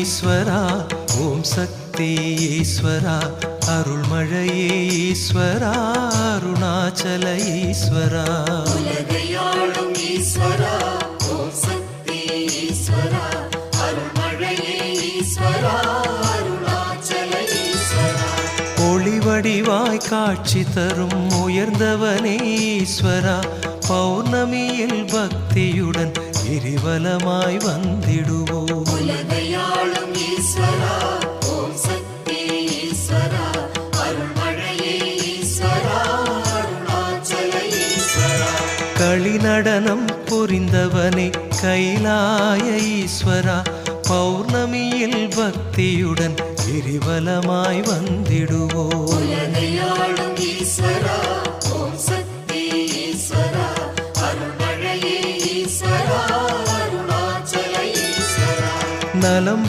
ஈஸ்வரா, ஓம் சக்தி ஈஸ்வரா, அருள்மழையே ஈஸ்வரா, அருணாச்சல ஈஸ்வரா. உலகையாளும் ஈஸ்வரா, ஓம் சக்தி ஈஸ்வரா, அருள்மழையே ஈஸ்வரா, அருணாச்சல ஈஸ்வரா. ஒளிவடிவாய் காட்சி தரும் உயர்ந்தவனே ஈஸ்வரா, பௌர்ணமியில் பக்தியுடன் கிரிவலமாய் வந்திடுவோம். உலகையாளும் ஈஸ்வரா, ஓம் சக்தி ஈஸ்வரா, அருள்மழையே ஈஸ்வரா, அருணாச்சல ஈஸ்வரா. களி நடனம் புரிந்தவனே கைலாய ஈஸ்வரா, பௌர்ணமியில் பக்தியுடன் கிரிவலமாய் வந்திடுவோம். உலகையாளும் ஈஸ்வரா, ஓம் சக்தி ஈஸ்வரா, அருள்மழையே ஈஸ்வரா, அருணாச்சல ஈஸ்வரா. நலம்